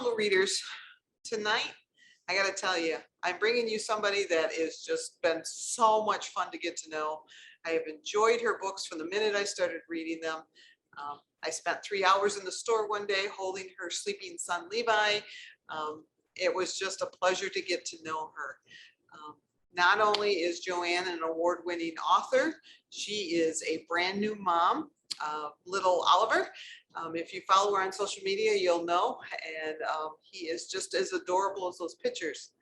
Readers, tonight I got to tell you, I'm bringing you somebody that has just been so much fun to get to know. I have enjoyed her books from the minute I started reading them. I spent 3 hours in the store one day holding her sleeping son Levi. It was just a pleasure to get to know her. Not only is Joanna an award-winning author, she is a brand new mom of little Oliver. If you follow her on social media, you'll know, and he is just as adorable as those pictures.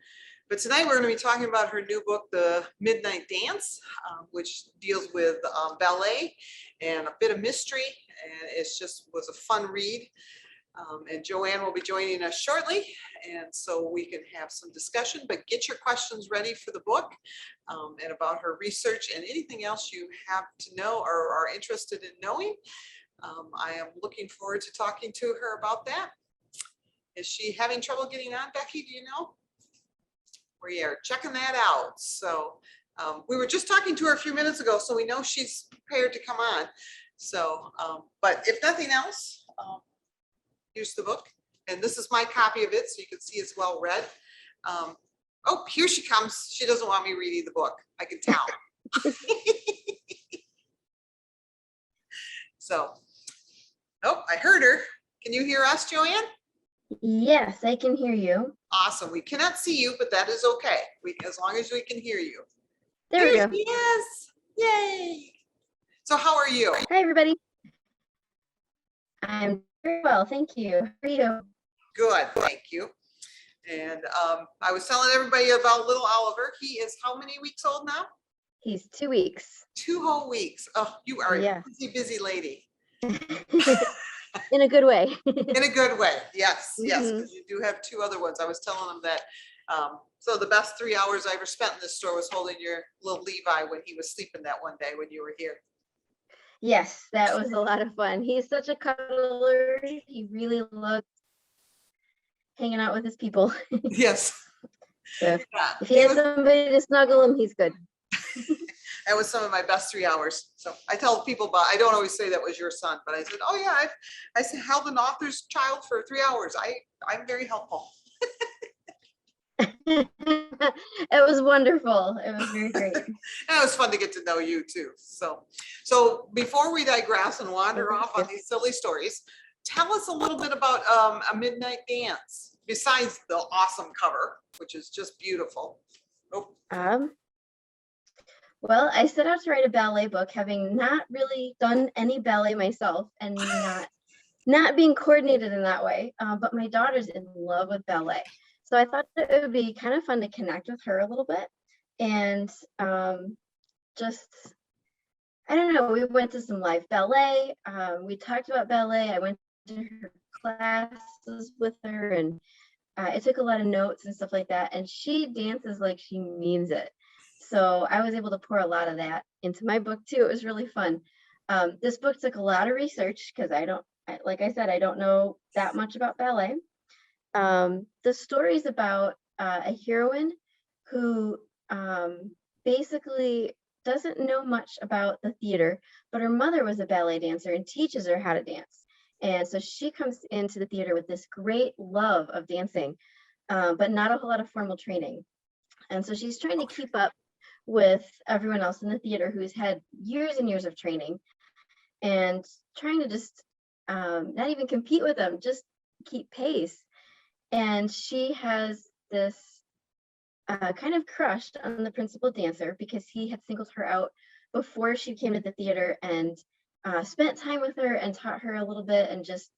But tonight we're going to be talking about her new book, The Midnight Dance, which deals with ballet and a bit of mystery, and it just was a fun read. And Joanne will be joining us shortly, and so we can have some discussion, but get your questions ready for the book and about her research and anything else you have to know or are interested in knowing. I am looking forward to talking to her about that. Is she having trouble getting on, Becky? Do you know? We are checking that out. So we were just talking to her a few minutes ago, so we know she's prepared to come on. So, but if nothing else, here's the book. And this is my copy of it, so you can see it's well read. Oh, here she comes. She doesn't want me reading the book. I can tell. So, oh, I heard her. Can you hear us, Joanne? Yes, I can hear you. Awesome. We cannot see you, but that is okay. As long as we can hear you. There we go. She is. Yay. So how are you? Hi, everybody. I'm very well, thank you. How are you? Good, thank you. And I was telling everybody about little Oliver. He is how many weeks old now? He's 2 weeks. 2 whole weeks. Oh, you are Yeah. a busy, busy lady. In a good way. In a good way. Yes, yes, Mhm. because you do have 2 other ones. I was telling them that. So the best 3 hours I ever spent in this store was holding your little Levi when he was sleeping that one day when you were here. Yes, that was a lot of fun. He's such a cuddler. He really loves hanging out with his people. Yes. So Yeah, if he has somebody to snuggle him, he's good. that was some of my best 3 hours. So I tell people about, I don't always say that was your son, but I said, oh yeah, I held an author's child for 3 hours. I'm very helpful. It was wonderful. It was very great. And it was fun to get to know you too. So before we digress and wander off on these silly stories, tell us a little bit about A Midnight Dance, besides the awesome cover, which is just beautiful. Oh. Well, I set out to write a ballet book, having not really done any ballet myself and not being coordinated in that way. But my daughter's in love with ballet. So I thought it would be kind of fun to connect with her a little bit. And just, I don't know, we went to some live ballet. We talked about ballet. I went to her classes with her, and I took a lot of notes and stuff like that. And she dances like she means it. So I was able to pour a lot of that into my book too. It was really fun. This book took a lot of research because like I said, I don't know that much about ballet. The story's about a heroine who basically doesn't know much about the theater, but her mother was a ballet dancer and teaches her how to dance. And so she comes into the theater with this great love of dancing, but not a whole lot of formal training. And so she's trying to keep up with everyone else in the theater who's had years and years of training, and trying to just not even compete with them, just keep pace. And she has this kind of crush on the principal dancer because he had singled her out before she came to the theater and spent time with her and taught her a little bit and just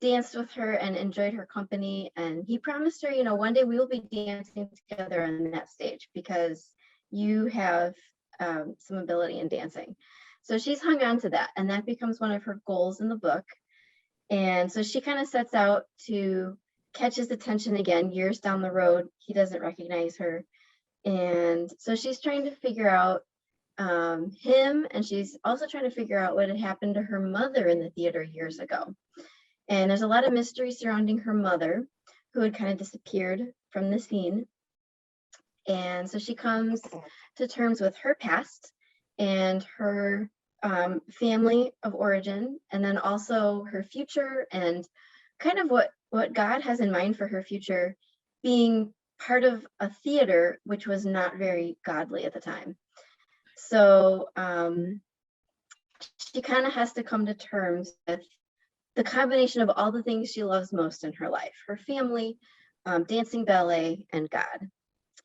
danced with her and enjoyed her company. And he promised her, you know, one day we will be dancing together on that stage because you have some ability in dancing. So she's hung on to that, and that becomes one of her goals in the book. And so she kind of sets out to catch his attention again years down the road. He doesn't recognize her. And so she's trying to figure out him, and she's also trying to figure out what had happened to her mother in the theater years ago. And there's a lot of mystery surrounding her mother, who had kind of disappeared from the scene. And so she comes to terms with her past and her family of origin, and then also her future and kind of what what God has in mind for her future, being part of a theater, which was not very godly at the time. So she kind of has to come to terms with the combination of all the things she loves most in her life: her family, dancing, ballet, and God.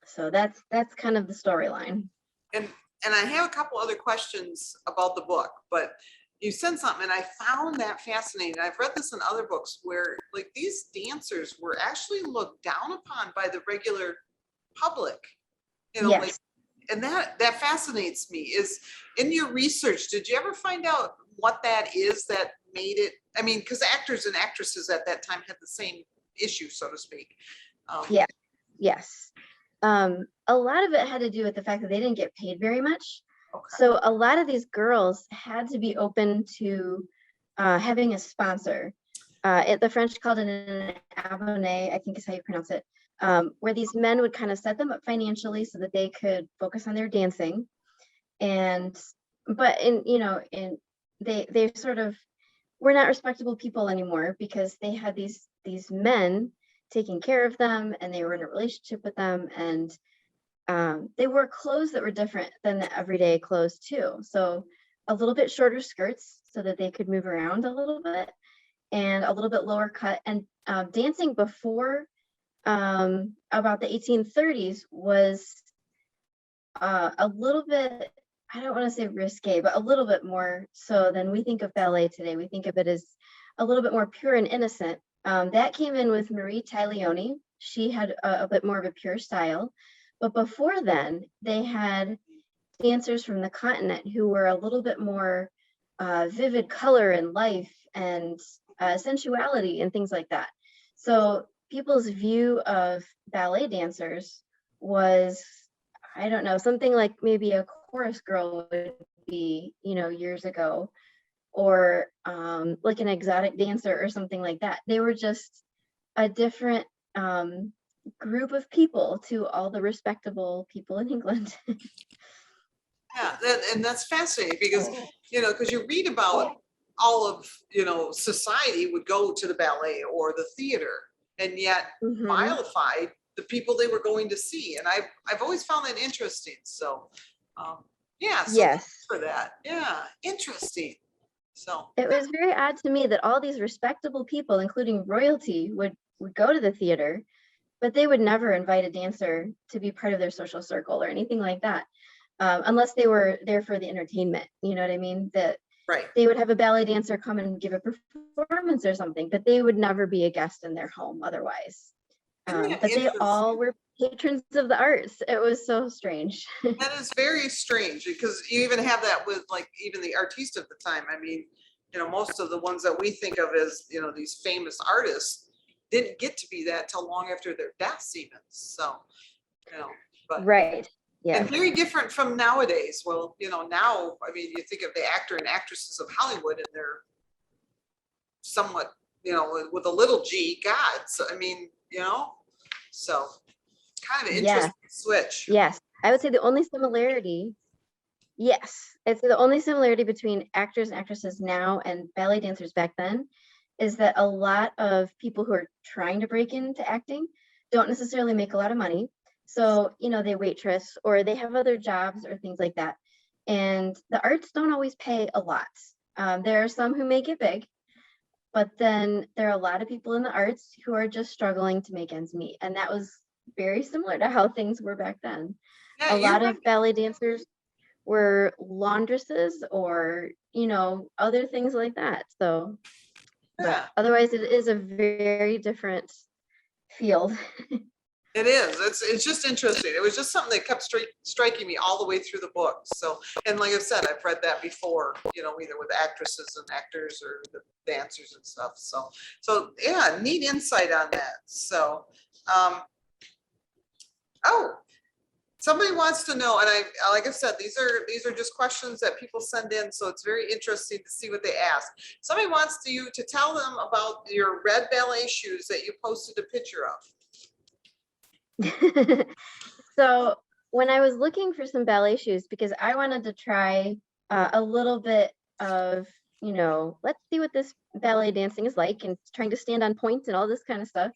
So that's kind of the storyline. And I have a couple other questions about the book, but you said something and I found that fascinating. I've read this in other books where like these dancers were actually looked down upon by the regular public, like, Yes. and that fascinates me. Is in your research, did you ever find out what that is that made it? I mean, because actors and actresses at that time had the same issue, so to speak. Yeah. Yes. A lot of it had to do with the fact that they didn't get paid very much. Okay. So a lot of these girls had to be open to having a sponsor. The French called it an abonné, I think is how you pronounce it, where these men would kind of set them up financially so that they could focus on their dancing. And but they sort of were not respectable people anymore, because they had these men taking care of them, and they were in a relationship with them, and they wore clothes that were different than the everyday clothes too. So a little bit shorter skirts so that they could move around a little bit, and a little bit lower cut. And dancing before about the 1830s was a little bit, I don't want to say risque, but a little bit more so than we think of ballet today. We think of it as a little bit more pure and innocent. That came in with Marie Taglioni. She had a bit more of a pure style. But before then, they had dancers from the continent who were a little bit more vivid color and life and sensuality and things like that. So people's view of ballet dancers was, I don't know, something like maybe a chorus girl would be, years ago, or like an exotic dancer or something like that. They were just a different group of people to all the respectable people in England. Yeah, and that's fascinating because, because you read about all of, society would go to the ballet or the theater and yet Mhm. vilify the people they were going to see. And I've always found that interesting. So, yeah, so thanks Yes. for that. Yeah, interesting. So, It was very odd to me that all these respectable people, including royalty, would go to the theater, but they would never invite a dancer to be part of their social circle or anything like that, unless they were there for the entertainment. You know what I mean? That right. they would have a ballet dancer come and give a performance or something, but they would never be a guest in their home otherwise. Isn't that But they all interesting? were patrons of the arts. It was so strange. That is very strange because you even have that with like even the artiste of the time. I mean, most of the ones that we think of as, these famous artists didn't get to be that till long after their deaths even. So, but, Right. and Yes. very different from nowadays. Well, now, I mean, you think of the actor and actresses of Hollywood and they're somewhat, with a little g gods. I mean, so kind of an Yes. interesting switch. Yes. I would say the only similarity, yes, it's the only similarity between actors and actresses now and ballet dancers back then is that a lot of people who are trying to break into acting don't necessarily make a lot of money. So, they waitress or they have other jobs or things like that. And the arts don't always pay a lot. There are some who make it big, but then there are a lot of people in the arts who are just struggling to make ends meet. And that was very similar to how things were back then. Yeah, A you're lot right. of ballet dancers were laundresses or, other things like that. So, but Yeah. otherwise, it is a very different field. It is. It's just interesting. It was just something that kept striking me all the way through the book. So, and like I said, I've read that before, either with actresses and actors or the dancers and stuff. So yeah, neat insight on that. So, um, oh, somebody wants to know, and like I said, these are just questions that people send in. So it's very interesting to see what they ask. Somebody wants you to tell them about your red ballet shoes that you posted a picture of. So when I was looking for some ballet shoes, because I wanted to try a little bit of let's see what this ballet dancing is like, and trying to stand on point and all this kind of stuff.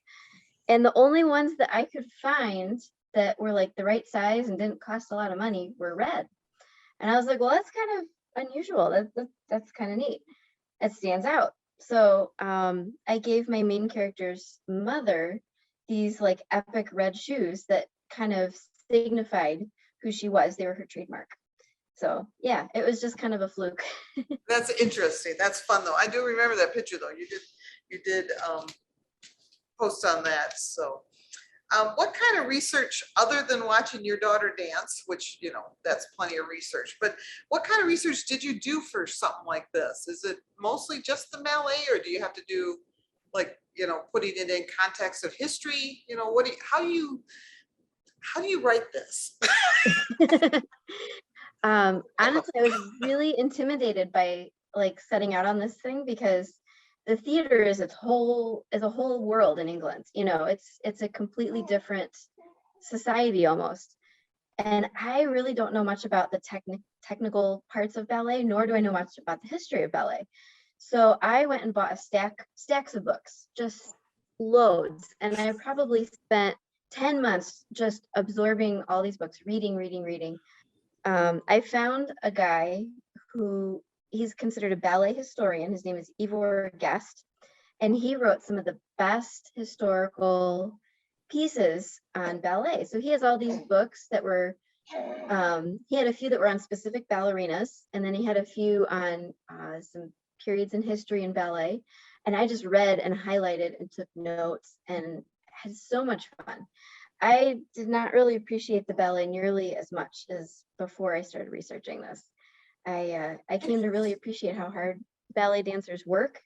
And the only ones that I could find that were like the right size and didn't cost a lot of money were red. And I was like, well, that's kind of unusual. That's kind of neat. It stands out. So I gave my main character's mother these like epic red shoes that kind of signified who she was. They were her trademark. So yeah, it was just kind of a fluke. That's interesting. That's fun though. I do remember that picture though. You did post on that. So what kind of research, other than watching your daughter dance, which, that's plenty of research, but what kind of research did you do for something like this? Is it mostly just the ballet, or do you have to do like, putting it in context of history? How do you write this? Honestly, I was really intimidated by like setting out on this thing, because the theater is a whole world in England. It's a completely different society almost. And I really don't know much about the technical parts of ballet, nor do I know much about the history of ballet. So I went and bought stacks of books, just loads. And I probably spent 10 months just absorbing all these books, reading. I found a guy who he's considered a ballet historian. His name is Ivor Guest, and he wrote some of the best historical pieces on ballet. So he has all these books that were, he had a few that were on specific ballerinas, and then he had a few on some periods in history and ballet. And I just read and highlighted and took notes and had so much fun. I did not really appreciate the ballet nearly as much as before I started researching this. I came to really appreciate how hard ballet dancers work,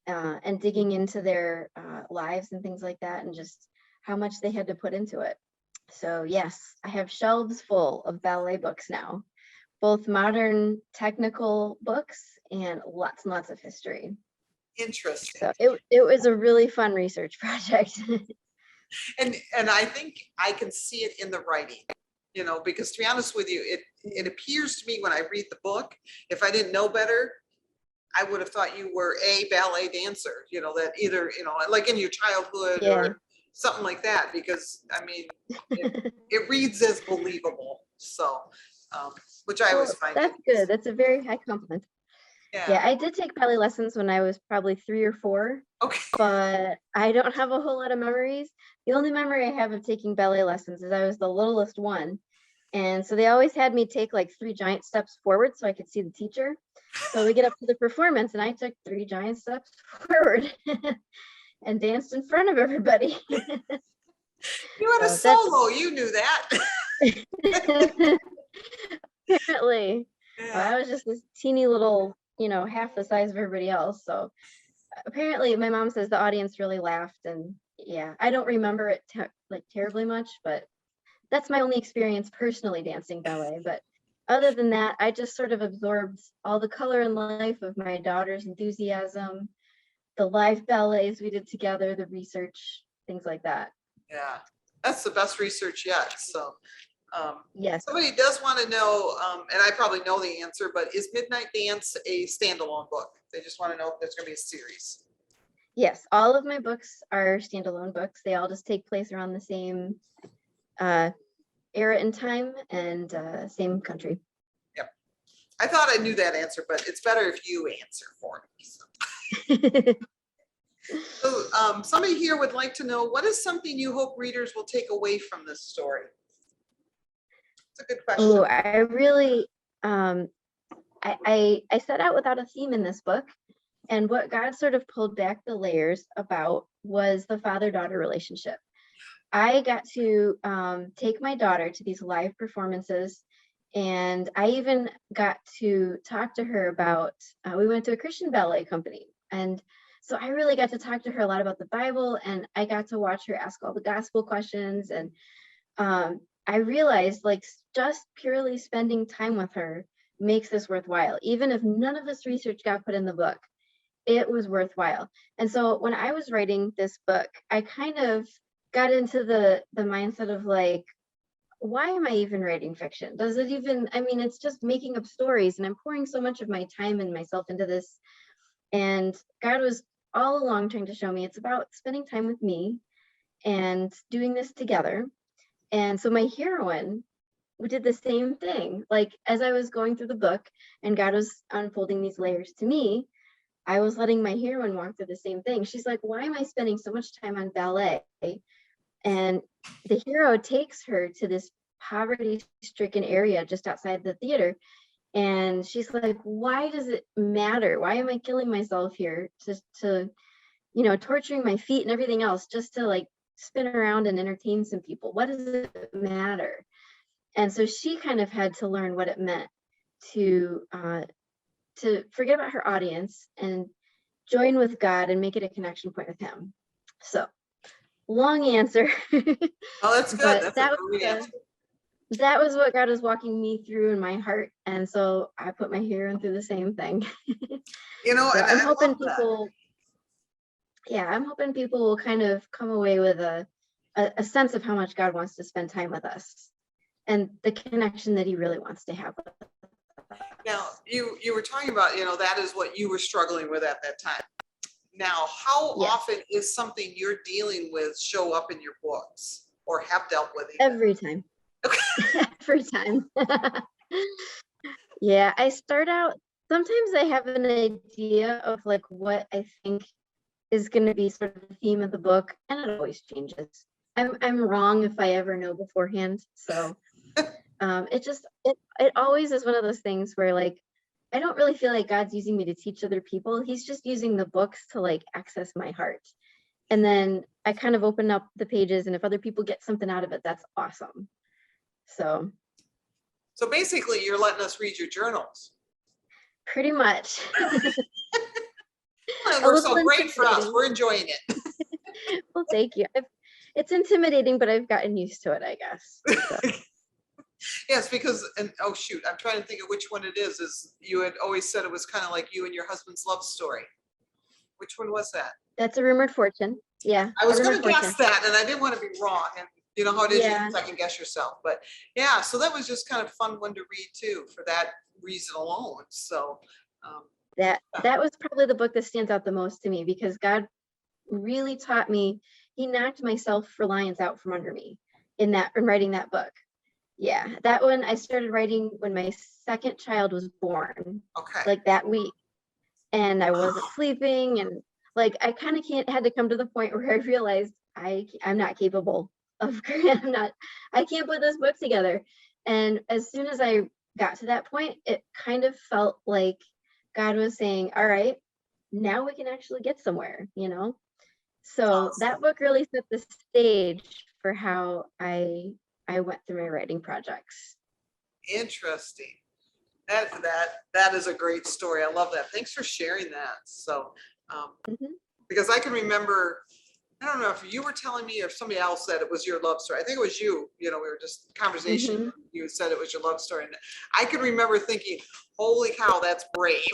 and digging into their lives and things like that, and just how much they had to put into it. So yes, I have shelves full of ballet books now, both modern technical books and lots and lots of history. Interesting. So it was a really fun research project. And I think I can see it in the writing, because to be honest with you, it appears to me when I read the book, if I didn't know better, I would have thought you were a ballet dancer, that either, like in your childhood or something like that, because I mean, it reads as believable. So, which I always find. That's good. That's a very high compliment. Yeah, I did take ballet lessons when I was probably 3 or 4. Okay. But I don't have a whole lot of memories. The only memory I have of taking ballet lessons is I was the littlest one. And so they always had me take like 3 giant steps forward so I could see the teacher. So we get up to the performance and I took 3 giant steps forward and danced in front of everybody. You had a solo, you knew that. Apparently. I was just this teeny little, half the size of everybody else. So apparently my mom says the audience really laughed, and I don't remember it like terribly much, but that's my only experience personally dancing ballet. But other than that, I just sort of absorbed all the color and life of my daughter's enthusiasm, the live ballets we did together, the research, things like that. Yeah, that's the best research yet. So yes, somebody does want to know, and I probably know the answer, but is Midnight Dance a standalone book? They just want to know if there's going to be a series. Yes, all of my books are standalone books. They all just take place around the same era in time and same country. Yep. I thought I knew that answer, but it's better if you answer for me. So somebody here would like to know, what is something you hope readers will take away from this story? It's a good question. Oh, I really, I set out without a theme in this book. And what God sort of pulled back the layers about was the father-daughter relationship. I got to take my daughter to these live performances, and I even got to talk to her about, we went to a Christian ballet company. And so I really got to talk to her a lot about the Bible, and I got to watch her ask all the gospel questions. And I realized like just purely spending time with her makes this worthwhile. Even if none of this research got put in the book, it was worthwhile. And so when I was writing this book, I kind of got into the mindset of like, why am I even writing fiction? Does it even, I mean, it's just making up stories, and I'm pouring so much of my time and myself into this. And God was all along trying to show me it's about spending time with me and doing this together. And so my heroine did the same thing. Like, as I was going through the book and God was unfolding these layers to me, I was letting my heroine walk through the same thing. She's like, why am I spending so much time on ballet? And the hero takes her to this poverty-stricken area just outside the theater. And she's like, why does it matter? Why am I killing myself here to torturing my feet and everything else just to like spin around and entertain some people? What does it matter? And so she kind of had to learn what it meant to forget about her audience and join with God and make it a connection point with him. So, long answer. Oh, that's good. But That's a great answer. that was what God was walking me through in my heart. And so I put my heroine through the same thing. You know, So and I'm I hoping love that. people, yeah, I'm hoping people will kind of come away with a sense of how much God wants to spend time with us and the connection that he really wants to have with us. Now, you were talking about, that is what you were struggling with at that time. Now, how Yeah. often is something you're dealing with show up in your books or have dealt with even? Every time. Okay. Every time. Yeah, I start out, sometimes I have an idea of like what I think is going to be sort of the theme of the book, and it always changes. I'm wrong if I ever know beforehand. So it always is one of those things where like I don't really feel like God's using me to teach other people. He's just using the books to like access my heart. And then I kind of open up the pages, and if other people get something out of it, that's awesome. So basically you're letting us read your journals. pretty much. Well, it A works little so great for us. intimidating. We're enjoying it. Well, thank you. It's intimidating, but I've gotten used to it, I guess. So. Yes, because, and oh shoot, I'm trying to think of which one it is you had always said it was kind of like you and your husband's love story. Which one was that? That's a rumored fortune. Yeah. I was A going rumored to guess fortune. that, and I didn't want to be wrong. And you know how it is, you Yeah. can second guess yourself. But yeah, so that was just kind of fun one to read too, for that reason alone. So That was probably the book that stands out the most to me, because God really taught me. He knocked my self-reliance out from under me in writing that book. Yeah, that one I started writing when my second child was born, okay. like that week, and I wasn't sleeping, and like I kind of had to come to the point where I realized I'm not capable of I can't put this book together. And as soon as I got to that point, it kind of felt like God was saying, all right, now we can actually get somewhere, So Awesome. that book really set the stage for how I went through my writing projects. Interesting. That is a great story. I love that. Thanks for sharing that. So because I can remember, I don't know if you were telling me or somebody else that it was your love story. I think it was you. We were just conversation. You said it was your love story, and I can remember thinking, "Holy cow, that's brave!"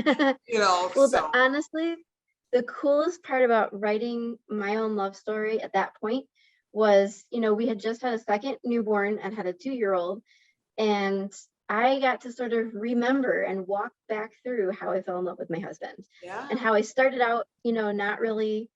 Well, but honestly, the coolest part about writing my own love story at that point was, we had just had a second newborn and had a 2-year-old, and I got to sort of remember and walk back through how I fell in love with my husband. Yeah. And how I started out, not really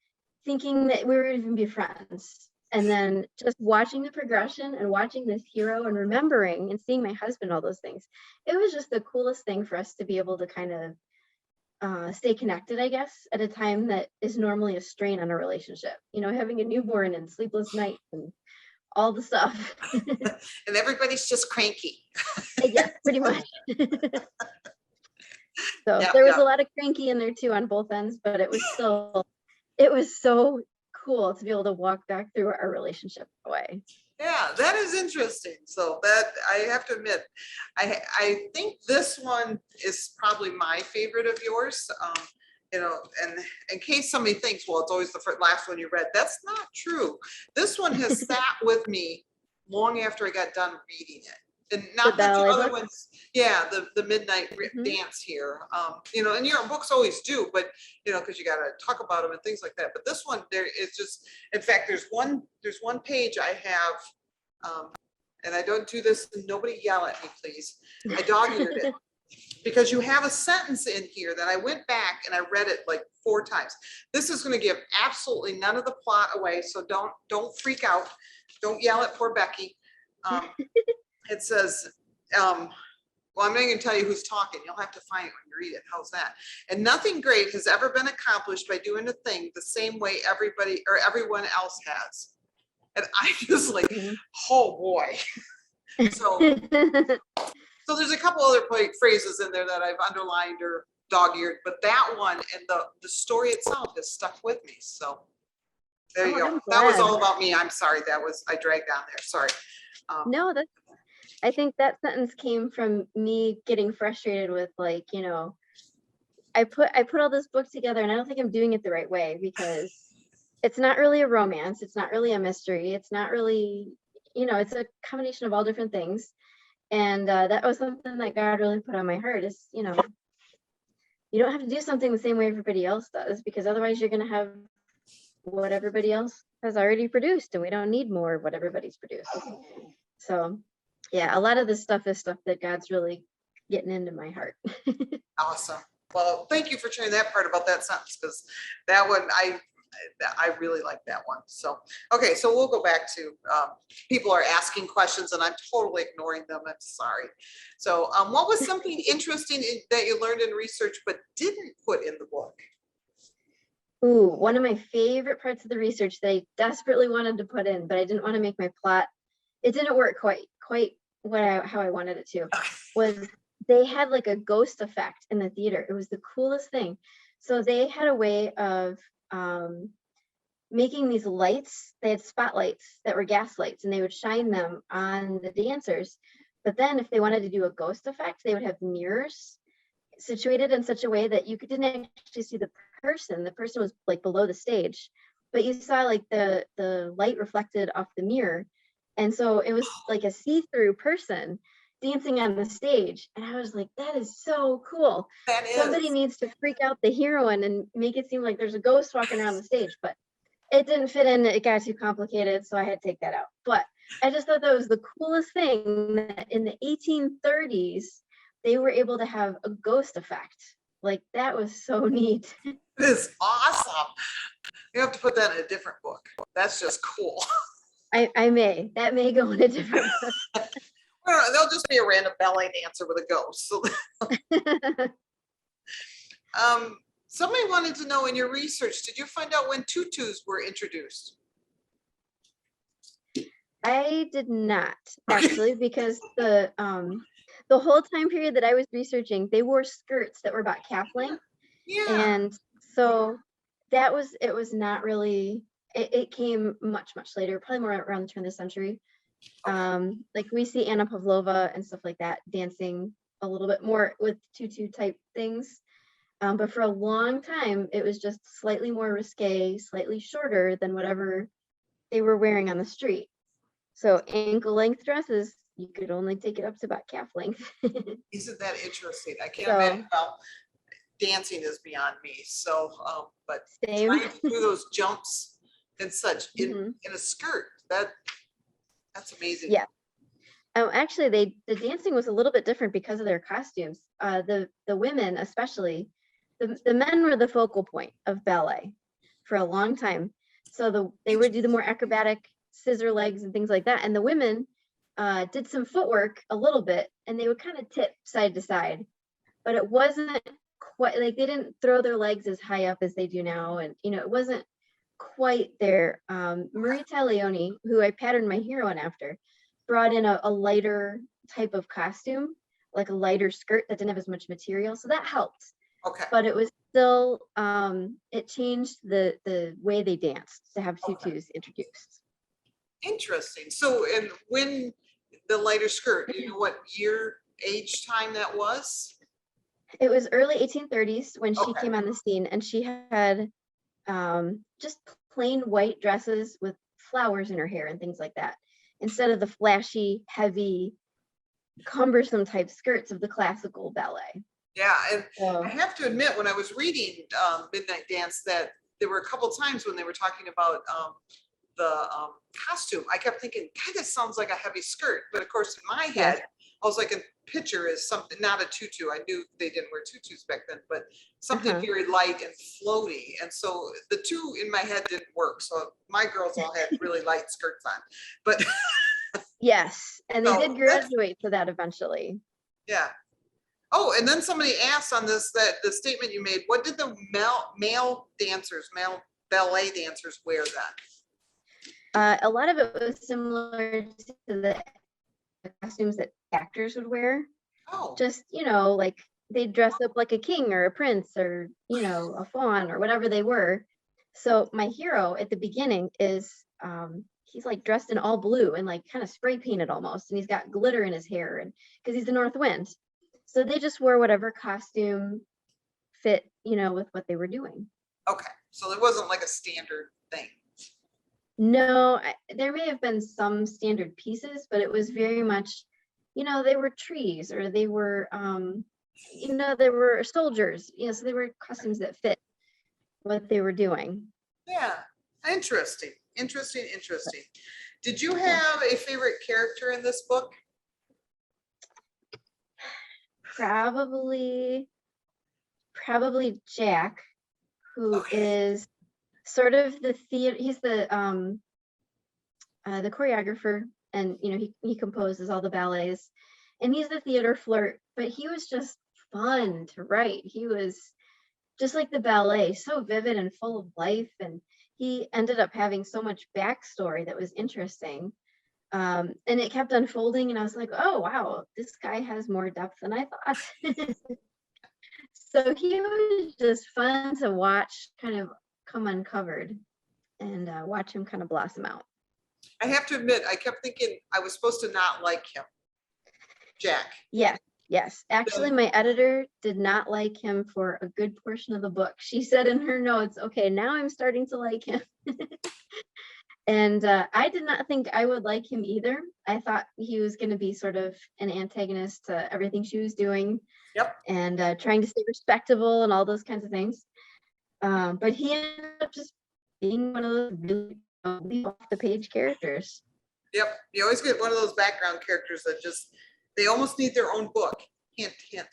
thinking that we were even be friends. And then just watching the progression and watching this hero and remembering and seeing my husband, all those things. It was just the coolest thing for us to be able to kind of stay connected, I guess, at a time that is normally a strain on a relationship. Having a newborn and sleepless nights and all the stuff. And everybody's just cranky. Yeah, pretty much. So there was a lot of cranky in there too on both ends, but it was so cool to be able to walk back through our relationship that way. Yeah, that is interesting. So that I have to admit, I think this one is probably my favorite of yours. And in case somebody thinks, well, it's always the last one you read, that's not true. This one has sat with me long after I got done reading it. And not that your other ones, yeah, the midnight dance here, and your books always do, but because you got to talk about them and things like that. But this one, there is just, in fact, there's one page I have and I don't do this, nobody yell at me, please. I dog-eared it. Because you have a sentence in here that I went back and I read it like 4 times. This is going to give absolutely none of the plot away, so don't freak out. Don't yell at poor Becky. It says, well, I'm not going to tell you who's talking. You'll have to find it when you read it. How's that? And nothing great has ever been accomplished by doing a thing the same way everybody or everyone else has. And I just like, oh boy. So there's a couple other phrases in there that I've underlined or dog-eared, but that one and the story itself has stuck with me. So there you go. That was all about me. I'm sorry. I dragged on there. Sorry. No, I think that sentence came from me getting frustrated with, like, I put all this book together and I don't think I'm doing it the right way, because it's not really a romance. It's not really a mystery. It's not really, it's a combination of all different things. And that was something that God really put on my heart is, you don't have to do something the same way everybody else does, because otherwise you're going to have what everybody else has already produced, and we don't need more of what everybody's produced. So yeah, a lot of this stuff is stuff that God's really getting into my heart. Awesome. Well, thank you for sharing that part about that sentence, because that one, I really like that one. So, okay, so we'll go back to people are asking questions and I'm totally ignoring them. I'm sorry. So what was something interesting that you learned in research but didn't put in the book? Ooh, one of my favorite parts of the research that I desperately wanted to put in, but I didn't want to make my plot, it didn't work quite how I wanted it to, was they had like a ghost effect in the theater. It was the coolest thing. So they had a way of making these lights. They had spotlights that were gas lights, and they would shine them on the dancers. But then if they wanted to do a ghost effect, they would have mirrors situated in such a way that you didn't actually see the person. The person was like below the stage, but you saw like the light reflected off the mirror. And so it was like a see-through person dancing on the stage. And I was like, that is so cool. Somebody needs to freak out the heroine and make it seem like there's a ghost walking around the stage. But it didn't fit in. It got too complicated, so I had to take that out. But I just thought that was the coolest thing, that in the 1830s, they were able to have a ghost effect. Like, that was so neat. This is awesome. You have to put that in a different book. That's just cool. That may go in a different book. Well, they'll just be a random ballet dancer with a ghost. So somebody wanted to know, in your research, did you find out when tutus were introduced? I did not, actually, because the whole time period that I was researching, they wore skirts that were about calf length. Yeah. And so it was not really, it came much later, probably more around the turn of the century. Okay. Like we see Anna Pavlova and stuff like that dancing a little bit more with tutu type things. But for a long time, it was just slightly more risque, slightly shorter than whatever they were wearing on the street. So ankle length dresses, you could only take it up to about calf length. Isn't that interesting? I can't imagine. Well, dancing is beyond me. So, but same. Trying to do those jumps and such in a skirt, that's amazing. Yeah. Actually, the dancing was a little bit different because of their costumes. The women, especially, the men were the focal point of ballet for a long time. So they would do the more acrobatic scissor legs and things like that. And the women did some footwork a little bit, and they would kind of tip side to side, but it wasn't quite like, they didn't throw their legs as high up as they do now. And, it wasn't quite there. Marie Taglioni, who I patterned my heroine after, brought in a lighter type of costume, like a lighter skirt that didn't have as much material. So that helped. Okay. But it was still, it changed the way they danced to have tutus introduced. Interesting. So, and when the lighter skirt, you know what age time that was? It was early 1830s when she came on the scene, and she had just plain white dresses with flowers in her hair and things like that, instead of the flashy, heavy, cumbersome type skirts of the classical ballet. Yeah, and I have to admit, when I was reading Midnight Dance, that there were a couple times when they were talking about costume, I kept thinking, God, this sounds like a heavy skirt. But of course, in my Yes. head, I was like, a picture is something, not a tutu. I knew they didn't wear tutus back then, but something Uh-huh. very light and floaty. And so the two in my head didn't work. So my girls all had really light skirts on. But Yes, and they did so that's, graduate to that eventually. yeah. Oh, and then somebody asked on this, that the statement you made, what did the male ballet dancers wear then? A lot of it was similar to the costumes that actors would wear. Oh, Just, like they'd dress up like a king or a prince or, a fawn or whatever they were. So my hero at the beginning is, he's like dressed in all blue and like kind of spray painted almost. And he's got glitter in his hair, and because he's the North Wind. So they just wore whatever costume fit, with what they were doing. okay. So it wasn't like a standard thing. No, there may have been some standard pieces, but it was very much, they were trees, or they were, they were soldiers, so they were costumes that fit what they were doing. Yeah, interesting. Did you have a favorite character in this book? Probably Jack, who Okay. is sort of the theater. He's the choreographer, and he composes all the ballets, and he's the theater flirt. But he was just fun to write. He was just like the ballet, so vivid and full of life, and he ended up having so much backstory that was interesting. And it kept unfolding, and I was like, oh wow, this guy has more depth than I thought. So he was just fun to watch kind of come uncovered, and watch him kind of blossom out. I have to admit, I kept thinking I was supposed to not like him, Jack. Yes. Actually, my editor did not like him for a good portion of the book. She said in her notes, okay, now I'm starting to like him. And I did not think I would like him either. I thought he was going to be sort of an antagonist to everything she was doing. Yep. And trying to stay respectable and all those kinds of things. But he ended up just being one of those really off the page characters. Yep. You always get one of those background characters that just, they almost need their own book. Hint, hint.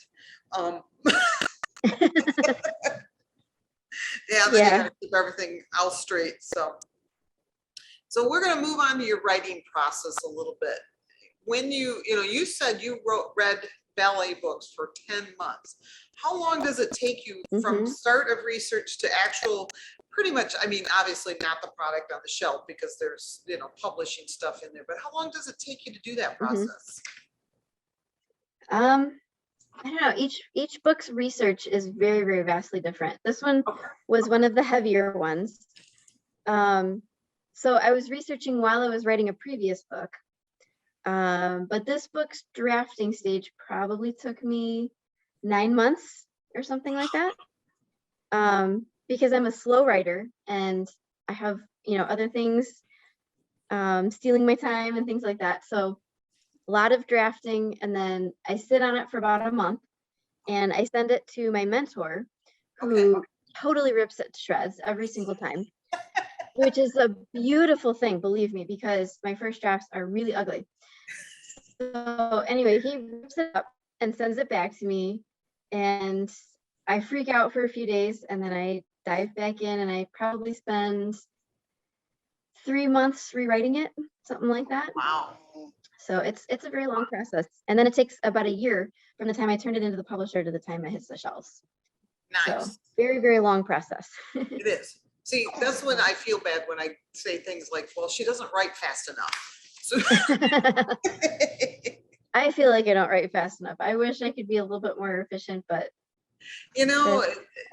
Yeah, they gotta keep everything all straight. So we're gonna move on to your writing process a little bit. When you said you read ballet books for 10 months. How long does it take you from start of research to actual, pretty much, I mean, obviously not the product on the shelf because there's, publishing stuff in there, but how long does it take you to do that process? I don't know. Each book's research is very, very vastly different. This one was one of the heavier ones. So I was researching while I was writing a previous book. But this book's drafting stage probably took me 9 months or something like that. Because I'm a slow writer and I have, other things stealing my time and things like that. So a lot of drafting, and then I sit on it for about a month and I send it to my mentor, who totally rips it to shreds every single time, which is a beautiful thing, believe me, because my first drafts are really ugly. So anyway, he rips it up and sends it back to me, and I freak out for a few days, and then I dive back in, and I probably spend 3 months rewriting it, something like that. Wow. So it's a very long process, and then it takes about a year from the time I turned it into the publisher to the time it hits the shelves. Nice. So very, very long process. It is. See, that's when I feel bad when I say things like, well, she doesn't write fast enough. So I feel like I don't write fast enough. I wish I could be a little bit more efficient, but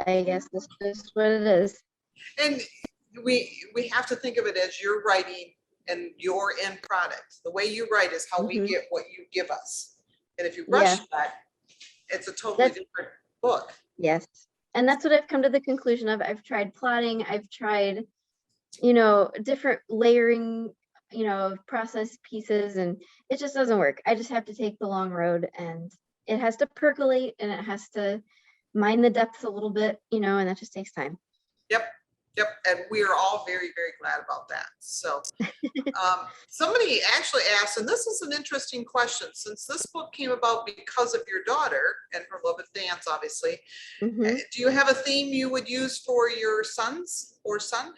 I guess this is what it is. And we have to think of it as you're writing and your end product. The way you write is how we get what you give us. And if you rush that, it's a totally different book. Yes. And that's what I've come to the conclusion of. I've tried plotting, I've tried, different layering, process pieces, and it just doesn't work. I just have to take the long road, and it has to percolate, and it has to mine the depths a little bit, and that just takes time. Yep. Yep, and we are all very, very glad about that. So somebody actually asked, and this is an interesting question, since this book came about because of your daughter and her love of dance, obviously, Hmm. do you have a theme you would use for your sons or son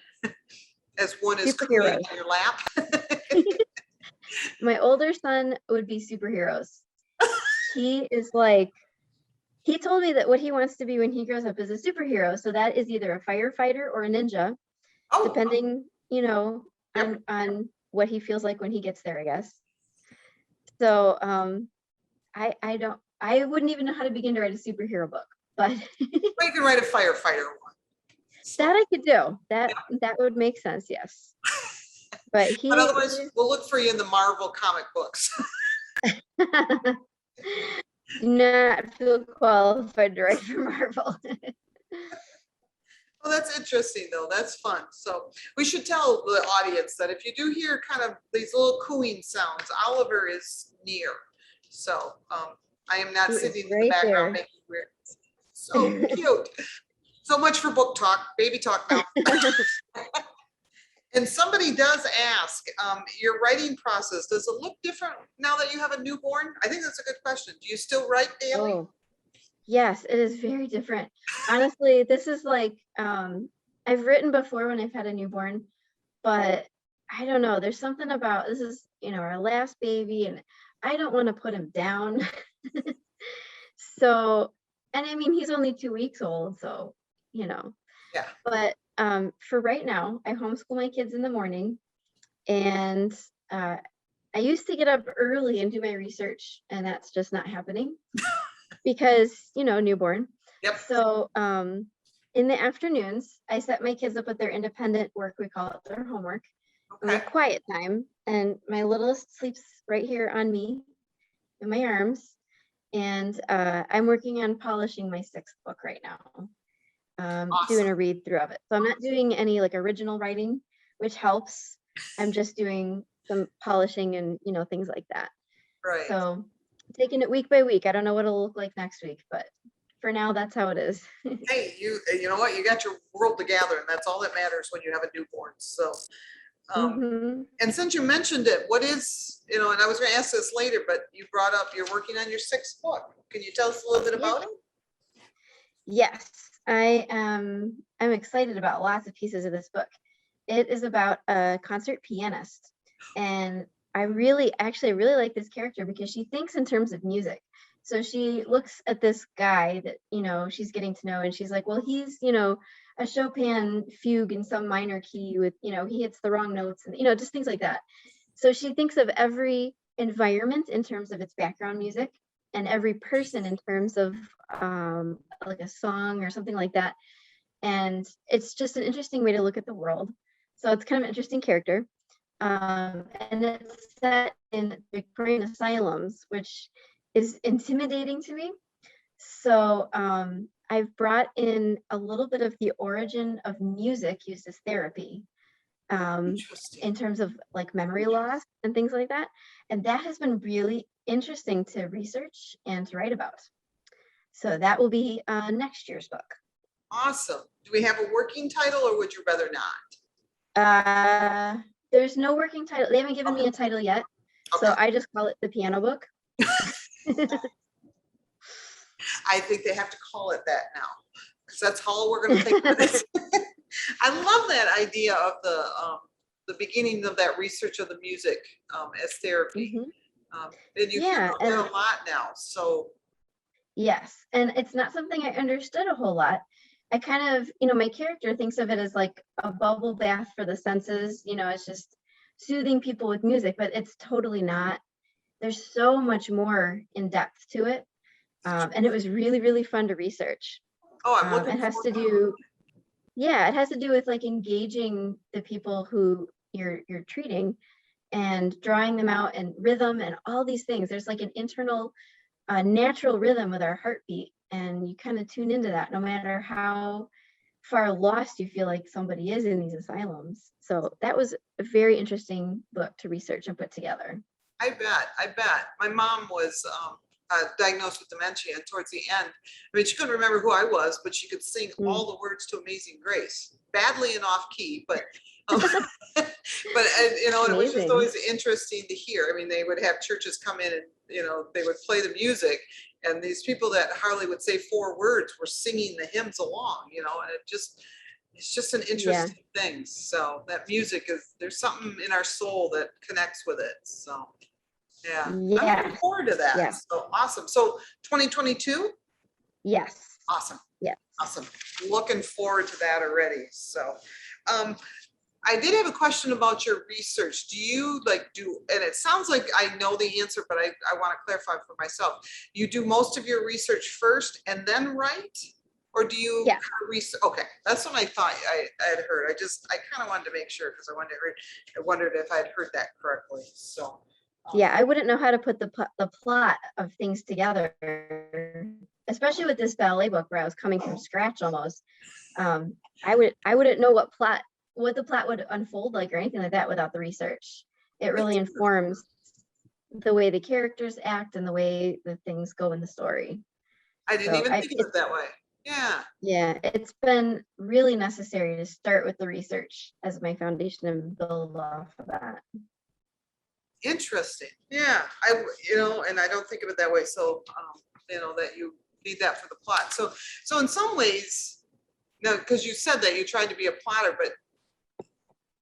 as one is cooing Superheroes. in your lap? My older son would be superheroes. He is like, he told me that what he wants to be when he grows up is a superhero. So that is either a firefighter or a ninja, Oh, depending, yep. on what he feels like when he gets there, I guess. So I wouldn't even know how to begin to write a superhero book, but Well, you can write a firefighter one. So, that I could do. That yeah. that would make sense, yes. But But he otherwise, we'll look for you in the Marvel comic books. do not feel qualified to write for Marvel. Well, that's interesting though. That's fun. So we should tell the audience that if you do hear kind of these little cooing sounds, Oliver is near. So I am not He is sitting in the right background there. making weird. So cute. So much for book talk, baby talk now. And somebody does ask, your writing process, does it look different now that you have a newborn? I think that's a good question. Do you still write daily? Oh, yes, it is very different. Honestly, this is like I've written before when I've had a newborn, but I don't know. There's something about this is, our last baby, and I don't want to put him down. So, and I mean, he's only 2 weeks old, so, Yeah. but for right now, I homeschool my kids in the morning, and I used to get up early and do my research, and that's just not happening because, newborn. Yep. So, in the afternoons, I set my kids up with their independent work, we call it their homework, my Okay. quiet time, and my littlest sleeps right here on me in my arms. And I'm working on polishing my 6th book right now, doing Awesome. a read through of it. So I'm not doing any like original writing, which helps. I'm just doing some polishing and, things like that. Right. So taking it week by week. I don't know what it'll look like next week, but for now, that's how it is. Hey, you know what? You got your world together, and that's all that matters when you have a newborn. So, Hmm. and since you mentioned it, what is, and I was going to ask this later, but you brought up you're working on your 6th book. Can you tell us a little bit Yeah. about it? Yes, I'm excited about lots of pieces of this book. It is about a concert pianist, and I really like this character because she thinks in terms of music. So she looks at this guy that, she's getting to know, and she's like, well, he's, a Chopin fugue in some minor key with, he hits the wrong notes, and, just things like that. So she thinks of every environment in terms of its background music, and every person in terms of like a song or something like that. And it's just an interesting way to look at the world. So it's kind of an interesting character. And it's set in Victorian asylums, which is intimidating to me. So I've brought in a little bit of the origin of music used as therapy, Interesting. in terms of like memory loss and things like that. And that has been really interesting to research and to write about. So that will be next year's book. Awesome. Do we have a working title, or would you rather not? There's no working title. They haven't given me Okay. a title yet. Okay. So I just call it the piano book. I think they have to call it that now, because that's all we're going to think of it. I love that idea of the beginning of that research of the music as therapy. Mhm. And you hear Yeah, about and that a lot now. So yes, and it's not something I understood a whole lot. I kind of, my character thinks of it as like a bubble bath for the senses. It's just soothing people with music, but it's totally not. There's so much more in depth to it. And it was really, really fun to research. oh, I'm looking It has forward to do, yeah, it has to do with like engaging the people who you're treating and drawing them out and rhythm and all these things. There's like an internal natural rhythm with our heartbeat, and you kind of tune into that no matter how far lost you feel like somebody is in these asylums. So that was a very interesting book to research and put together. I bet. I bet. My mom was diagnosed with dementia, and towards the end, I mean, she couldn't remember who I was, but she could sing Mm. all the words to Amazing Grace. badly and off key, but but you know, and it was just Amazing. always interesting to hear. I mean, they would have churches come in and, you know, they would play the music, and these people that hardly would say 4 words were singing the hymns along, you know, and it's just an Yeah. interesting thing. So that music is, there's something in our soul that connects with it. So yeah, I'm looking Yeah. forward to that. Yeah. So awesome. So 2022, Yes. awesome, Yeah. awesome. Looking forward to that already. So I did have a question about your research. Do you like do, and it sounds like I know the answer, but I want to clarify for myself. You do most of your research first and then write? Or do you Yeah. kind of research? Okay, that's what I thought I had heard. I kind of wanted to make sure because I wondered if I'd heard that correctly. So Yeah, I wouldn't know how to put the plot of things together, especially with this ballet book where I was coming from scratch almost. I wouldn't know what the plot would unfold like or anything like that without the research. It really informs the way the characters act and the way the things go in the story. I didn't even think of it that way. Yeah. Yeah, it's been really necessary to start with the research as my foundation and build off of that. Interesting. Yeah, you know, and I don't think of it that way. So, you know, that you need that for the plot. So in some ways, no, because you said that you tried to be a plotter, but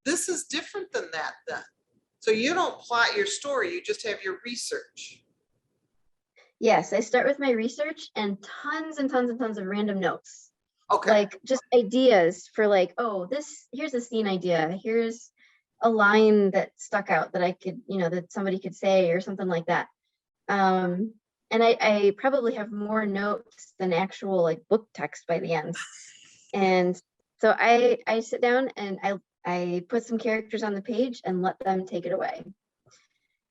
this is different than that then. So you don't plot your story, you just have your research. Yes, I start with my research and tons and tons and tons of random notes. Okay. Like just ideas for like, oh, here's a scene idea. Here's a line that stuck out that I could, you know, that somebody could say or something like that. And I probably have more notes than actual like book text by the end. And so I sit down and I put some characters on the page and let them take it away.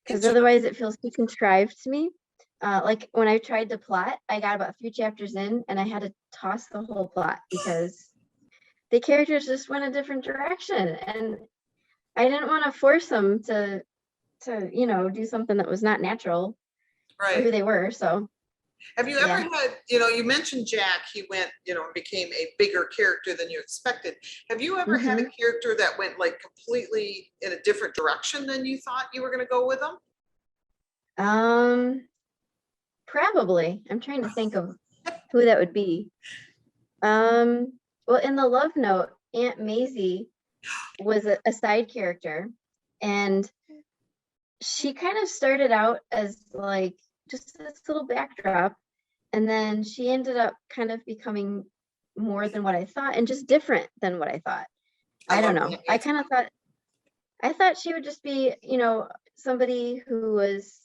Because otherwise it feels too contrived to me. Like when I tried to plot, I got about 3 chapters in and I had to toss the whole plot because the characters just went a different direction. And I didn't want to force them to, you know, do something that was not natural for who Right. they were. So Have you ever had, you know, you mentioned Jack, he went, you know, and became a bigger character than you expected. Have you ever had a character that went like completely in a different direction than you thought you were going to go with them? Probably. I'm trying to think of who that would be. Well, in the Love Note, Aunt Maisie was a side character, and she kind of started out as like just this little backdrop, and then she ended up kind of becoming more than what I thought and just different than what I thought. I don't know. I kind of thought she would just be, you know, somebody who was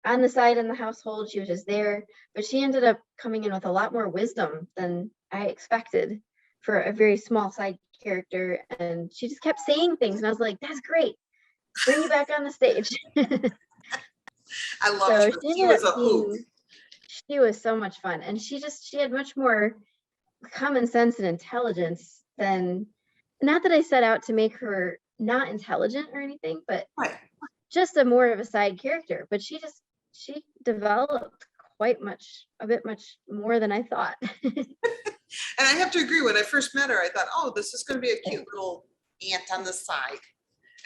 on the side in the household. She was just there, but she ended up coming in with a lot more wisdom than I expected for a very small side character. And she just kept saying things, and I was like, that's great. Bring you back on the stage. I love her. She was a hoot. She was so much fun. And she had much more common sense and intelligence than, not that I set out to make her not intelligent or anything, but just more of a side character. But she developed a bit much more than I thought. And I have to agree, when I first met her, I thought, oh, this is going to be a cute little aunt on the side.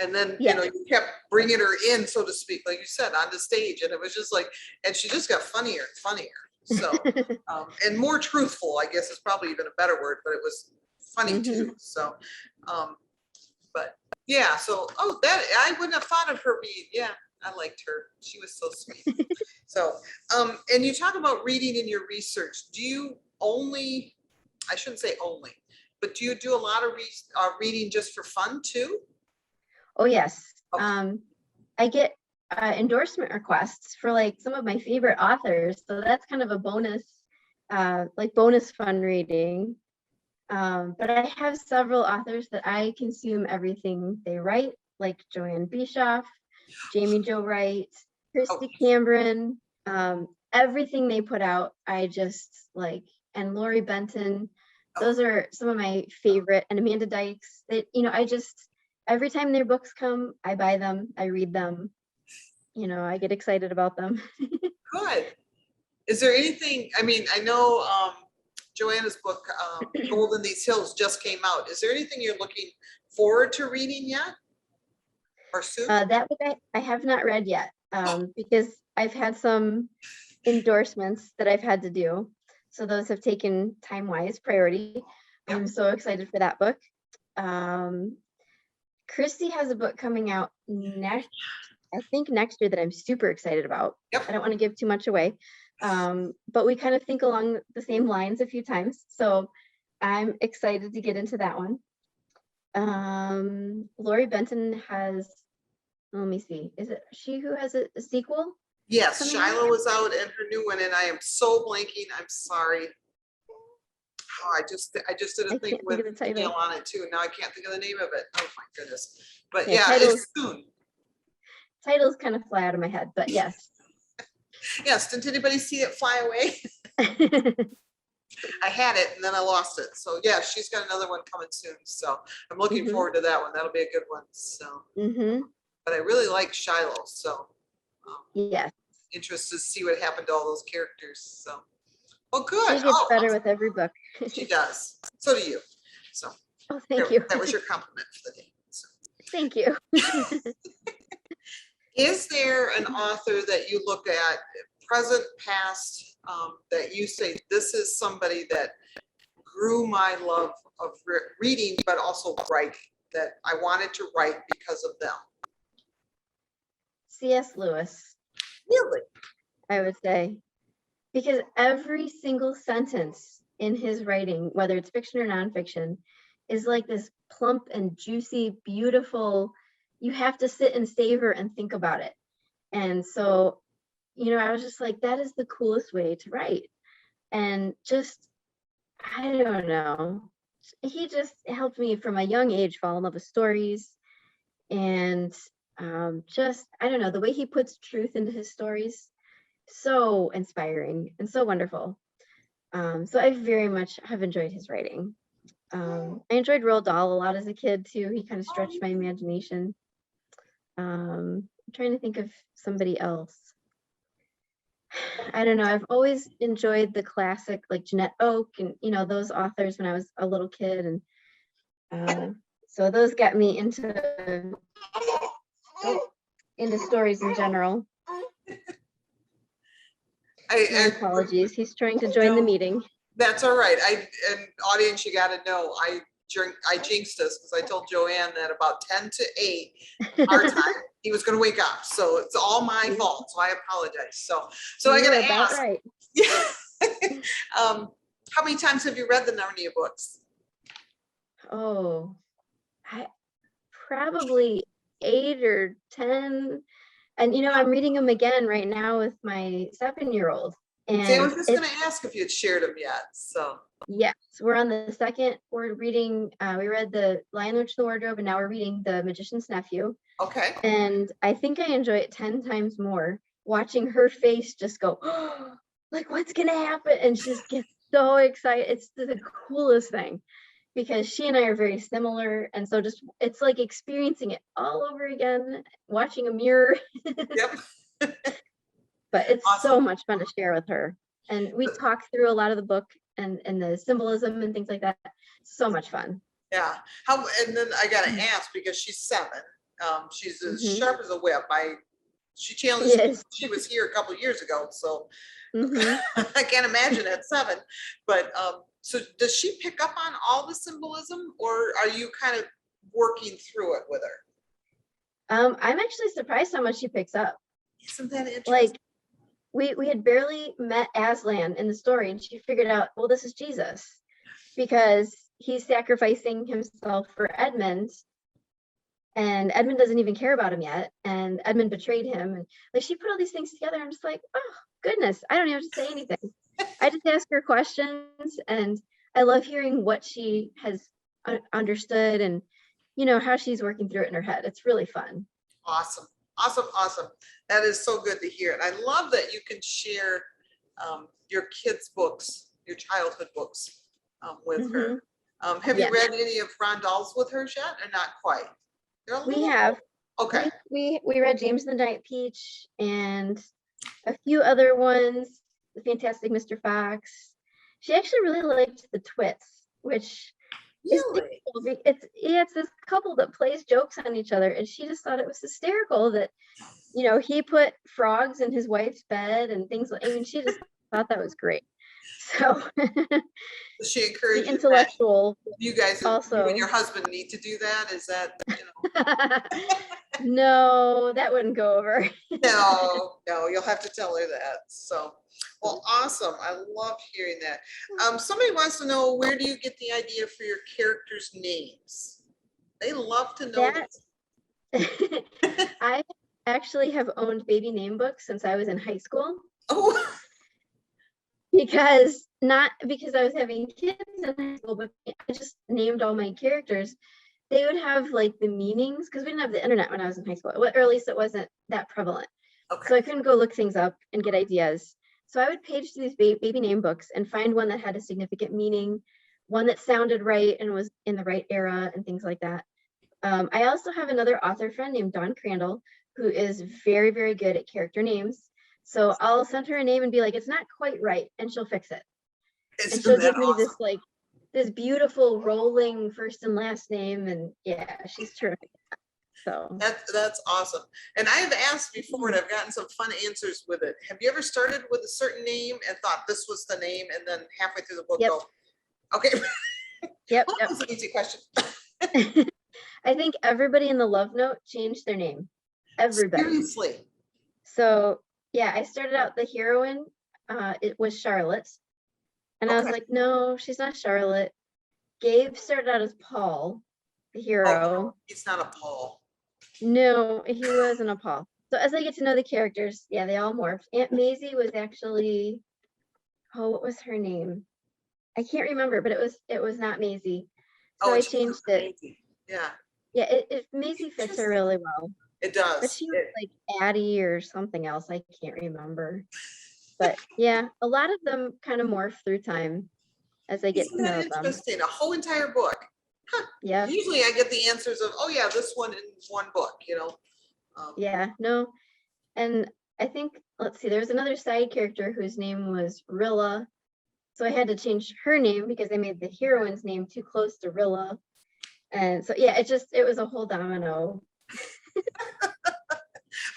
And then, you know, you kept bringing her in, so to speak, like you said, on the stage. And it was just like, and she just got funnier and funnier. So, and more truthful, I guess is probably even a better word, but it was funny too. So, but yeah, so, that, I wouldn't have thought of her being, I liked her. She was so sweet. So, and you talk about reading in your research. Do you only, I shouldn't say only, but do you do a lot of reading just for fun too? Oh, yes. I get endorsement requests for like some of my favorite authors. So that's kind of a bonus, like bonus fun reading. But I have several authors that I consume everything they write, like Joanne Bischoff, Jamie Jo Wright, Christy Cambron, everything they put out, I just like, and Lori Benton. Those are some of my favorite, and Amanda Dykes. That, you know, every time their books come, I buy them, I read them, you know, I get excited about them. Good. Is there anything, I mean, I know Joanna's book, Gold in These Hills, just came out. Is there anything you're looking forward to reading yet? Or soon? That book I have not read yet, because I've had some endorsements that I've had to do. So those have taken time-wise priority. Yep. I'm so excited for that book. Christy has a book coming out I think next year that I'm super excited about. Yep. I don't want to give too much away. But we kind of think along the same lines a few times. So I'm excited to get into that one. Lori Benton has, let me see, is it she who has a sequel? Yes, coming Shiloh was out and her new one, and I am so blanking. I'm sorry. Oh, I just did a I thing can't with think of the title. Neil on it too. Now I can't think of the name of it. Oh my goodness. But Yeah, yeah, it's soon. Titles kind of fly out of my head, but yes. Yes, didn't anybody see it fly away? I had it and then I lost it. So yeah, she's got another one coming soon. So I'm looking forward to that one. That'll be a good one. So, but I really like Shiloh. So yes, interested to see what happened to all those characters. So, well, good. She gets better with every book. She does. So do you. So, oh, thank you. That was your compliment for the day. So. Thank you. Is there an author that you look at, present, past, that you say, this is somebody that grew my love of reading, but also writing, that I wanted to write because of them? C.S. Lewis. Really? I would say. Because every single sentence in his writing, whether it's fiction or nonfiction, is like this plump and juicy, beautiful, you have to sit and savor and think about it. And so, I was just like, that is the coolest way to write. And just, I don't know, he just helped me from a young age fall in love with stories. And just, I don't know, the way he puts truth into his stories, so inspiring and so wonderful. So I very much have enjoyed his writing. I enjoyed Roald Dahl a lot as a kid too. He kind of stretched my imagination. I'm trying to think of somebody else. I don't know. I've always enjoyed the classic, like Jeanette Oak and those authors when I was a little kid, and so those got me into stories in general. My apologies. He's trying to join the meeting. That's all right. And audience, you got to know, I jinxed us because I told Joanne that about 10 to 8 our time he was going to wake up. So it's all my fault. So I apologize. So I got to ask. Right. Yeah. How many times have you read the Narnia books? Oh, probably 8 or 10. And I'm reading them again right now with my 7-year-old. And see, I was just going to ask if you had shared them yet. So yes, we're on the second. We're reading. We read The Lion, the Witch, and the Wardrobe, and now we're reading The Magician's Nephew. Okay. And I think I enjoy it 10 times more watching her face just go, oh, like what's gonna happen, and she just gets so excited. It's the coolest thing. Because she and I are very similar. And so just, it's like experiencing it all over again, watching a mirror. Yep. But it's awesome. So much fun to share with her. And we talk through a lot of the book and the symbolism and things like that. So much fun. Yeah. And then I got to ask, because she's 7. She's as sharp as a whip. She challenged me. She was here a couple of years ago. So I can't imagine at 7. But so does she pick up on all the symbolism, or are you kind of working through it with her? I'm actually surprised how much she picks up. Isn't that interesting? Like we had barely met Aslan in the story, and she figured out, well, this is Jesus, because he's sacrificing himself for Edmund, and Edmund doesn't even care about him yet, and Edmund betrayed him, and like she put all these things together. I'm just like, oh goodness, I don't even have to say anything. I just ask her questions, and I love hearing what she has understood and how she's working through it in her head. It's really fun. Awesome. That is so good to hear. And I love that you can share your kids' books, your childhood books with her. Have you read any of Ron Dahl's with her yet, or not quite? We have. Okay. We read James and the Giant Peach and a few other ones, The Fantastic Mr. Fox. She actually really liked the Twits, which is Really? it's this couple that plays jokes on each other, and she just thought it was hysterical that, you know, he put frogs in his wife's bed and things like, I mean, she just thought that was great. So She the encourages that intellectual you guys, you and also. your husband need to do that? Is that, No, that wouldn't go over. no, no, you'll have to tell her that. So, well, awesome. I love hearing that. Somebody wants to know, where do you get the idea for your characters' names? They love to know That this. I actually have owned baby name books since I was in high school, Oh, because not because I was having kids in high school, but I just named all my characters. They would have like the meanings, because we didn't have the internet when I was in high school, or at least it wasn't that prevalent. okay. So I couldn't go look things up and get ideas. So I would page through these baby name books and find one that had a significant meaning, one that sounded right and was in the right era and things like that. I also have another author friend named Dawn Crandall, who is very, very good at character names. So I'll send her a name and be like, it's not quite right, and she'll fix it. And Isn't she'll that give me awesome? this like this beautiful rolling first and last name. And yeah, she's terrific. So That's awesome. And I've asked before and I've gotten some fun answers with it. Have you ever started with a certain name and thought this was the name, and then halfway through the book yep, go, okay, yep, well, that yep. was an easy question. I think everybody in the Love Note changed their name. Everybody. Seriously. So yeah, I started out the heroine, it was Charlotte. And I was Okay. like, no, she's not Charlotte. Gabe started out as Paul, the Oh, hero. he's not a Paul. No, he wasn't a Paul. So as I get to know the characters, yeah, they all morphed. Aunt Maisie was actually, oh, what was her name? I can't remember, but it was not Maisie. So Oh, I and she was changed it. amazing. Yeah, Yeah, Maisie fits her really well. it But does. she was like Addie or something else. I can't remember. But yeah, a lot of them kind of morph through time as I get Isn't to that know them. interesting? A whole entire book. Huh. Yeah. Usually I get the answers of, oh yeah, this one in one book, Yeah, no. And I think, let's see, there's another side character whose name was Rilla. So I had to change her name because I made the heroine's name too close to Rilla. And so, yeah, it was a whole domino.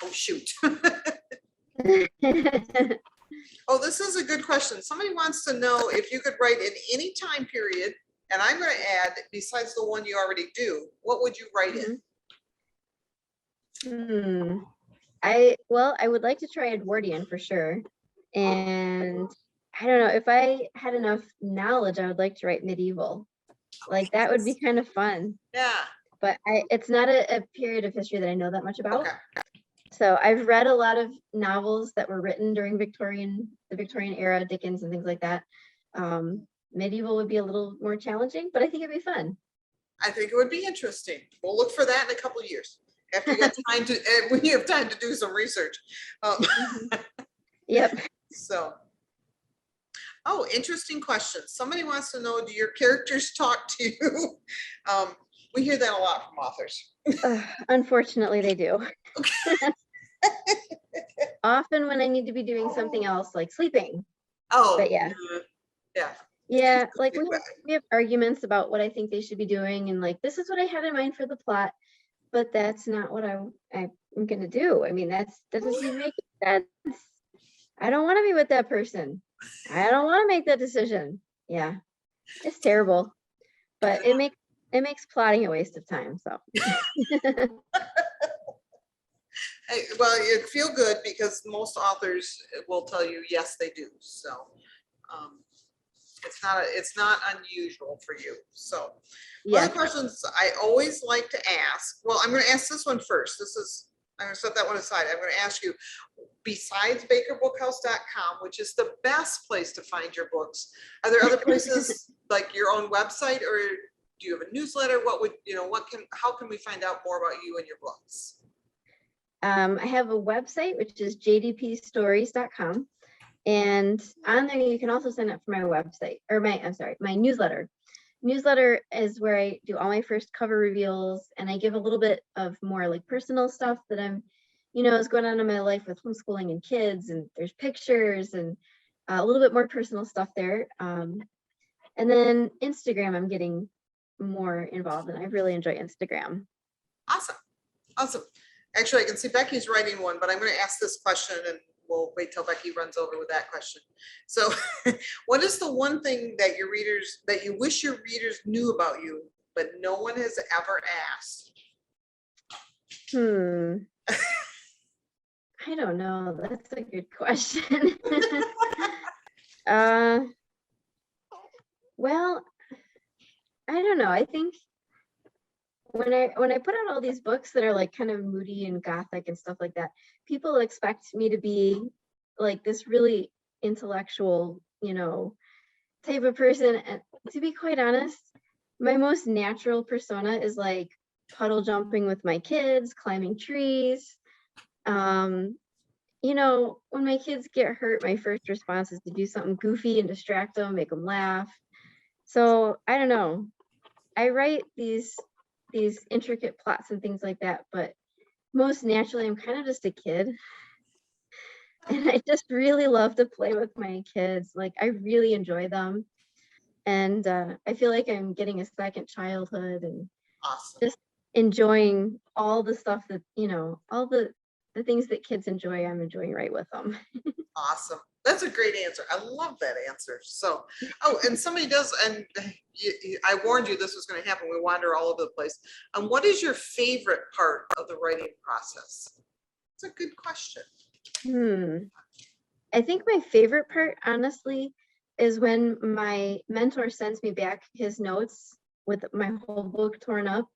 Oh, shoot. Oh, this is a good question. Somebody wants to know if you could write in any time period, and I'm going to add, besides the one you already do, what would you write in? I would like to try Edwardian for sure. And I don't know, if I had enough knowledge, I would like to write medieval. Like that would be kind of fun. Yeah. But it's not a period of history that I know that much about. Okay. So I've read a lot of novels that were written during the Victorian era, Dickens and things like that. Medieval would be a little more challenging, but I think it'd be fun. I think it would be interesting. We'll look for that in a couple of years after you get time to, when you have time to do some research. Yep. So, oh, interesting question. Somebody wants to know, do your characters talk to you? We hear that a lot from authors. Unfortunately, they do. Often when I need to be doing something else, like sleeping. Oh, but yeah. Yeah. Yeah, like we have arguments about what I think they should be doing, and like this is what I had in mind for the plot, but that's not what I'm gonna do. I mean, that doesn't make sense. I don't want to be with that person. I don't want to make that decision. Yeah, it's terrible, but it makes plotting a waste of time. So well, you feel good because most authors will tell you, yes, they do. So it's not unusual for you. So one of the questions I always like to ask, well, I'm going to ask this one first. I'm going to set that one aside. I'm going to ask you, besides bakerbookhouse.com, which is the best place to find your books, are there other places like your own website, or do you have a newsletter? How can we find out more about you and your books? I have a website, which is jdpstories.com. And on there, you can also sign up for my website, or my newsletter. Newsletter is where I do all my first cover reveals, and I give a little bit of more like personal stuff that is going on in my life with homeschooling and kids, and there's pictures, and a little bit more personal stuff there. And then Instagram, I'm getting more involved in. I really enjoy Instagram. Awesome. Awesome. Actually, I can see Becky's writing one, but I'm going to ask this question and we'll wait till Becky runs over with that question. So what is the one thing that you wish your readers knew about you, but no one has ever asked? I don't know. That's a good question. Well, I don't know. I think when I put out all these books that are like kind of moody and gothic and stuff like that, people expect me to be like this really intellectual, type of person. And to be quite honest, my most natural persona is like puddle jumping with my kids, climbing trees. When my kids get hurt, my first response is to do something goofy and distract them, make them laugh. So I don't know. I write these intricate plots and things like that, but most naturally, I'm kind of just a kid. And I just really love to play with my kids. Like, I really enjoy them. And I feel like I'm getting a second childhood and Awesome. just enjoying all the stuff that, all the things that kids enjoy, I'm enjoying right with them. Awesome. That's a great answer. I love that answer. So, and somebody does, and I warned you this was going to happen. We wander all over the place. What is your favorite part of the writing process? It's a good question. I think my favorite part, honestly, is when my mentor sends me back his notes with my whole book torn up.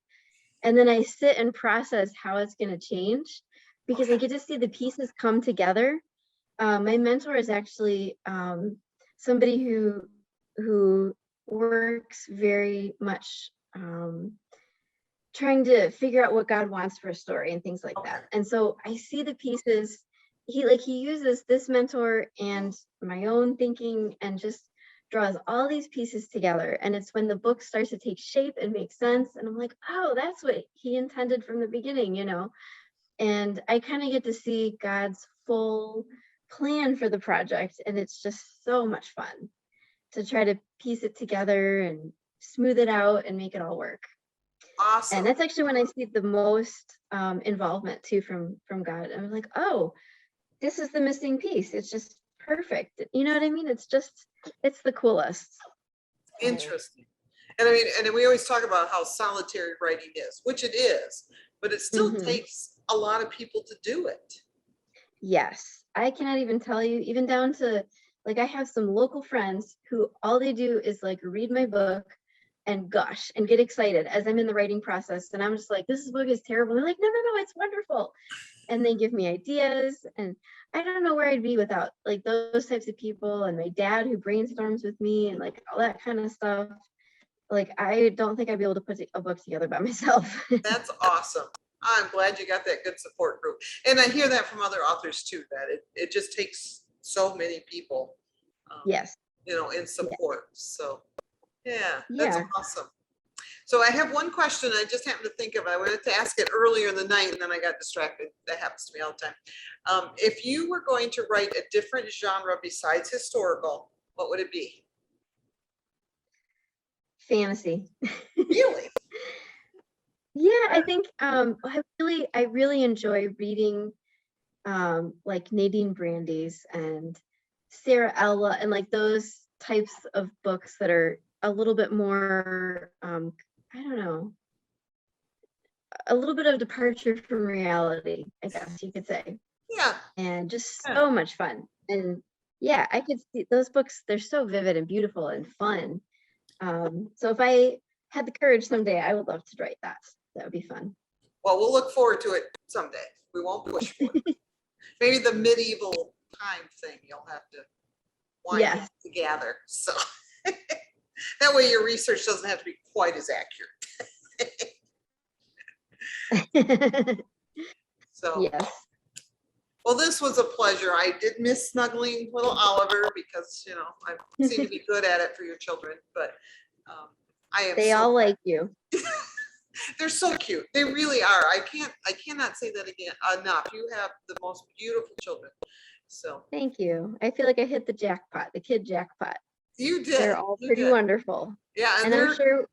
And then I sit and process how it's going to change because I get to see the pieces come together. My mentor is actually somebody who works very much trying to figure out what God wants for a story and things like that. And so I see the pieces. He uses this mentor and my own thinking and just draws all these pieces together. And it's when the book starts to take shape and make sense. And I'm like, oh, that's what he intended from the beginning, And I kind of get to see God's full plan for the project. And it's just so much fun to try to piece it together and smooth it out and make it all work. Awesome. And that's actually when I see the most involvement too from God. And I'm like, oh, this is the missing piece. It's just perfect. You know what I mean? It's the coolest. Interesting. And I mean, and we always talk about how solitary writing is, which it is, but it still takes a lot of people to do it. Yes. I cannot even tell you, even down to like, I have some local friends who all they do is like read my book and gush and get excited as I'm in the writing process. And I'm just like, this book is terrible. And they're like, no, it's wonderful. And they give me ideas. And I don't know where I'd be without like those types of people and my dad who brainstorms with me and like all that kind of stuff. Like, I don't think I'd be able to put a book together by myself. That's awesome. I'm glad you got that good support group. And I hear that from other authors too, that it just takes so many people, Yes. In support. Yes. So that's awesome. So I have one question I just happened to think of. I wanted to ask it earlier in the night and then I got distracted. That happens to me all the time. If you were going to write a different genre besides historical, what would it be? Fantasy. Really? Yeah, I think I really enjoy reading like Nadine Brandeis and Sarah Ella and like those types of books that are a little bit more I don't know, a little bit of departure from reality, I guess you could say. Yeah. And just so much fun. And yeah, I could see those books, they're so vivid and beautiful and fun. So if I had the courage someday, I would love to write that. That would be fun. Well, we'll look forward to it someday. We won't push for it. Maybe the medieval time thing, you'll have to wind it together. So that way your research doesn't have to be quite as accurate. So, well, this was a pleasure. I did miss snuggling little Oliver because, I seem to be good at it for your children, but I am. They all like you. They're so cute. They really are. I cannot say that again enough. You have the most beautiful children. So Thank you. I feel like I hit the jackpot, the kid jackpot. you They're did, all you pretty did. wonderful. Yeah, and And I'm they're, sure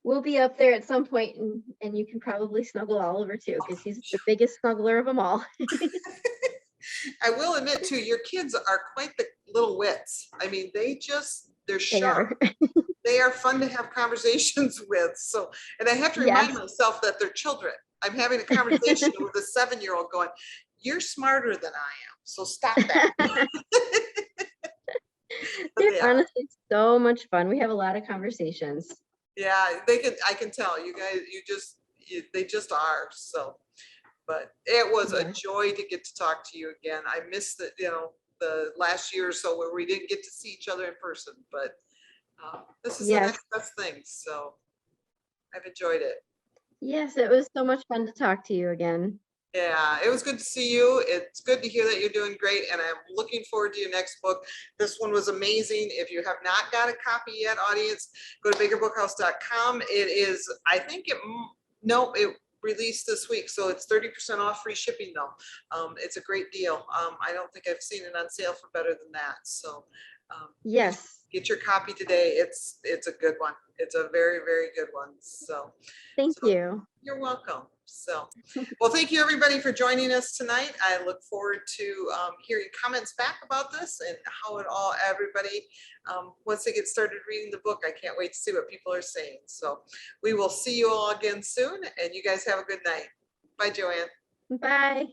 we'll be up there at some point, and you can probably snuggle Oliver too, because he's the biggest snuggler of them all. I will admit too, your kids are quite the little wits. I mean, they're They sharp. are. They are fun to have conversations with. So, and I have to remind Yes. myself that they're children. I'm having a conversation with a 7-year-old going, you're smarter than I am. So stop that. But They're they are. honestly so much fun. We have a lot of conversations. Yeah, I can tell you guys, they just are. So, but it was a Yes. joy to get to talk to you again. I missed the last year or so where we didn't get to see each other in person, but this is the Yes. next best thing. So I've enjoyed it. Yes, it was so much fun to talk to you again. Yeah, it was good to see you. It's good to hear that you're doing great, and I'm looking forward to your next book. This one was amazing. If you have not got a copy yet, audience, go to biggerbookhouse.com. It is, I think no, it released this week, so it's 30% off, free shipping though. It's a great deal. I don't think I've seen it on sale for better than that. So Yes. get your copy today. It's a good one. It's a very, very good one. So. Thank So you. you're welcome. So, well, thank you everybody for joining us tonight. I look forward to hearing comments back about this and how it all, everybody, once they get started reading the book, I can't wait to see what people are saying. So we will see you all again soon, and you guys have a good night. Bye, Joanne. Bye.